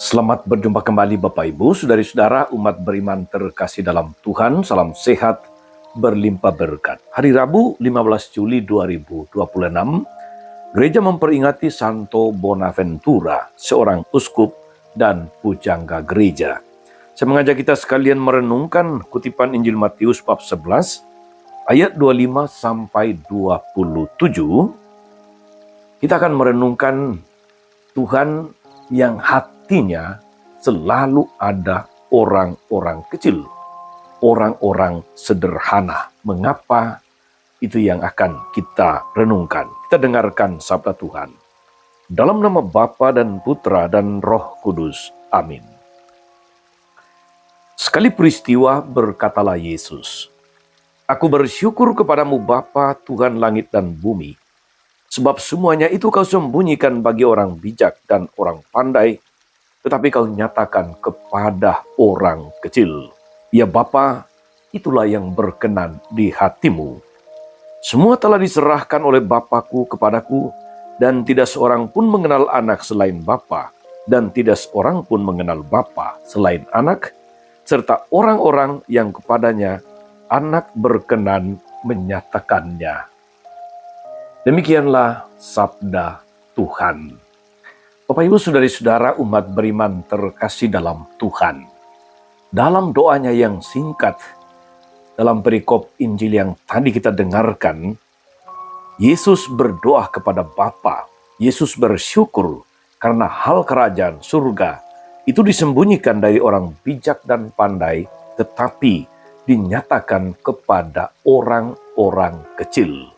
Selamat berjumpa kembali Bapak Ibu, saudari-saudara umat beriman terkasih dalam Tuhan. Salam sehat, berlimpah berkat. Hari Rabu 15 Juli 2026, gereja memperingati Santo Bonaventura, seorang uskup dan pujangga gereja. Saya mengajak kita sekalian merenungkan kutipan Injil Matius bab 11, ayat 25 sampai 27. Kita akan merenungkan Tuhan yang hatinya selalu ada orang-orang kecil, orang-orang sederhana. Mengapa? Itu yang akan kita renungkan. Kita dengarkan sabda Tuhan. Dalam nama Bapa dan Putra dan Roh Kudus. Amin. Sekali peristiwa berkatalah Yesus, "Aku bersyukur kepadamu Bapa, Tuhan langit dan bumi, sebab semuanya itu kau sembunyikan bagi orang bijak dan orang pandai, tetapi kau nyatakan kepada orang kecil. Ya Bapa, itulah yang berkenan di hatimu. Semua telah diserahkan oleh Bapakku kepadaku, dan tidak seorang pun mengenal anak selain Bapa, dan tidak seorang pun mengenal Bapa selain anak, serta orang-orang yang kepadanya anak berkenan menyatakannya." Demikianlah sabda Tuhan. Bapak Ibu saudari-saudara umat beriman terkasih dalam Tuhan. Dalam doanya yang singkat, dalam perikop Injil yang tadi kita dengarkan, Yesus berdoa kepada Bapa. Yesus bersyukur karena hal kerajaan surga itu disembunyikan dari orang bijak dan pandai, tetapi dinyatakan kepada orang-orang kecil.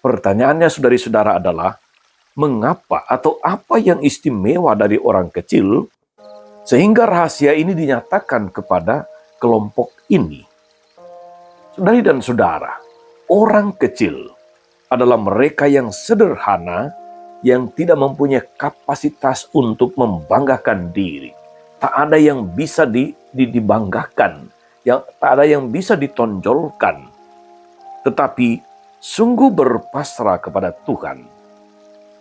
Pertanyaannya saudari-saudara adalah, mengapa atau apa yang istimewa dari orang kecil sehingga rahasia ini dinyatakan kepada kelompok ini? Saudari dan saudara, orang kecil adalah mereka yang sederhana, yang tidak mempunyai kapasitas untuk membanggakan diri. Tak ada yang bisa dibanggakan, tak ada yang bisa ditonjolkan, tetapi sungguh berpasrah kepada Tuhan.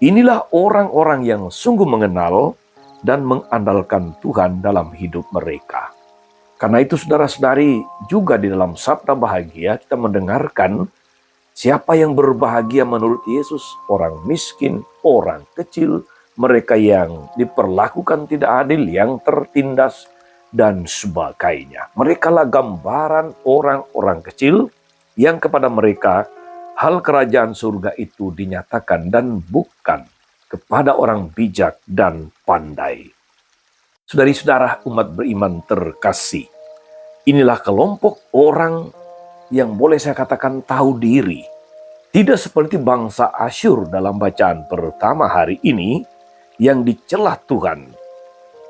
Inilah orang-orang yang sungguh mengenal dan mengandalkan Tuhan dalam hidup mereka. Karena itu saudara-saudari, juga di dalam sabda bahagia kita mendengarkan siapa yang berbahagia menurut Yesus: orang miskin, orang kecil, mereka yang diperlakukan tidak adil, yang tertindas, dan sebagainya. Merekalah gambaran orang-orang kecil yang kepada mereka hal kerajaan surga itu dinyatakan, dan bukan kepada orang bijak dan pandai. Saudari-saudara umat beriman terkasih, inilah kelompok orang yang boleh saya katakan tahu diri. Tidak seperti bangsa Asyur dalam bacaan pertama hari ini yang dicelah Tuhan.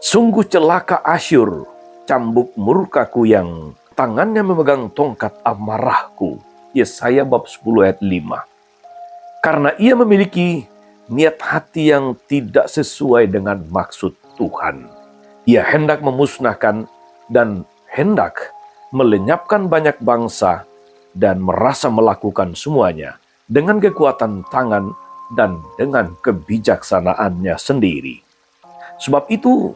Sungguh celaka Asyur, cambuk murkaku yang tangannya memegang tongkat amarahku. Yesaya bab 10 ayat 5. Karena ia memiliki niat hati yang tidak sesuai dengan maksud Tuhan. Ia hendak memusnahkan dan hendak melenyapkan banyak bangsa dan merasa melakukan semuanya dengan kekuatan tangan dan dengan kebijaksanaannya sendiri. Sebab itu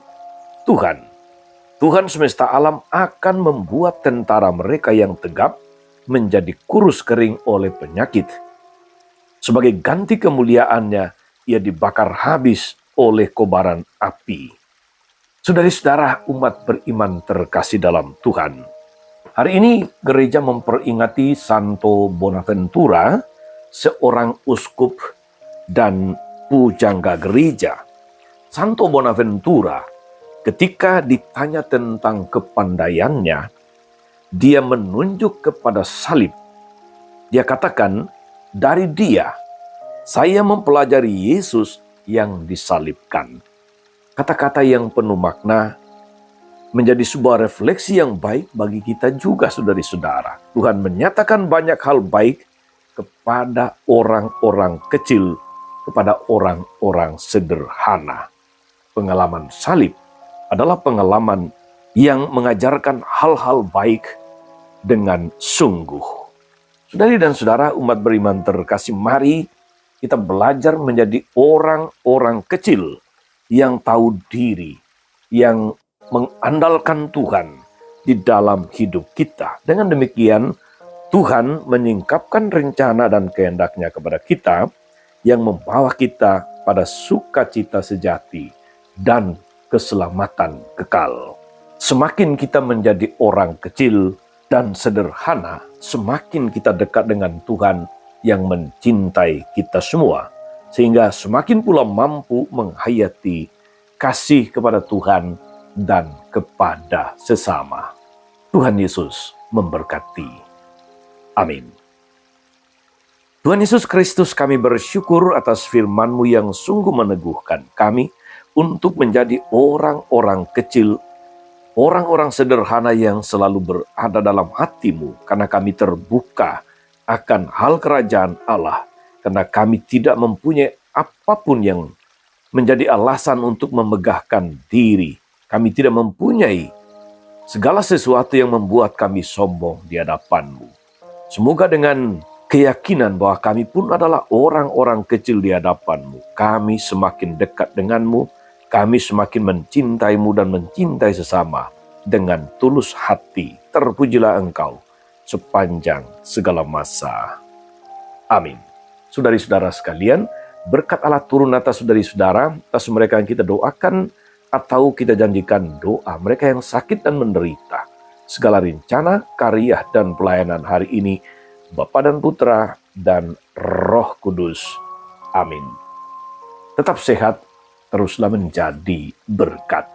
Tuhan semesta alam akan membuat tentara mereka yang tegap menjadi kurus kering oleh penyakit. Sebagai ganti kemuliaannya, ia dibakar habis oleh kobaran api. Saudari-saudara umat beriman terkasih dalam Tuhan, hari ini gereja memperingati Santo Bonaventura, seorang uskup dan pujangga gereja. Santo Bonaventura, ketika ditanya tentang kepandaiannya, dia menunjuk kepada salib. Dia katakan, dari dia, saya mempelajari Yesus yang disalibkan. Kata-kata yang penuh makna menjadi sebuah refleksi yang baik bagi kita juga saudari-saudara. Tuhan menyatakan banyak hal baik kepada orang-orang kecil, kepada orang-orang sederhana. Pengalaman salib adalah pengalaman yang mengajarkan hal-hal baik dengan sungguh. Saudari dan saudara umat beriman terkasih, mari kita belajar menjadi orang-orang kecil yang tahu diri, yang mengandalkan Tuhan di dalam hidup kita. Dengan demikian, Tuhan menyingkapkan rencana dan kehendak-Nya kepada kita yang membawa kita pada sukacita sejati dan keselamatan kekal. Semakin kita menjadi orang kecil dan sederhana, semakin kita dekat dengan Tuhan yang mencintai kita semua, sehingga semakin pula mampu menghayati kasih kepada Tuhan dan kepada sesama. Tuhan Yesus memberkati. Amin. Tuhan Yesus Kristus, kami bersyukur atas firman-Mu yang sungguh meneguhkan kami untuk menjadi orang-orang kecil, orang-orang sederhana yang selalu berada dalam hati-Mu, karena kami terbuka akan hal kerajaan Allah, karena kami tidak mempunyai apapun yang menjadi alasan untuk memegahkan diri. Kami tidak mempunyai segala sesuatu yang membuat kami sombong di hadapan-Mu. Semoga dengan keyakinan bahwa kami pun adalah orang-orang kecil di hadapan-Mu, kami semakin dekat dengan-Mu, kami semakin mencintai-Mu dan mencintai sesama dengan tulus hati. Terpujilah Engkau sepanjang segala masa. Amin. Saudari-saudara sekalian, berkat Allah turun atas saudari-saudara, atas mereka yang kita doakan atau kita janjikan doa, mereka yang sakit dan menderita. Segala rencana, karya, dan pelayanan hari ini, Bapa dan Putra dan Roh Kudus. Amin. Tetap sehat, teruslah menjadi berkat.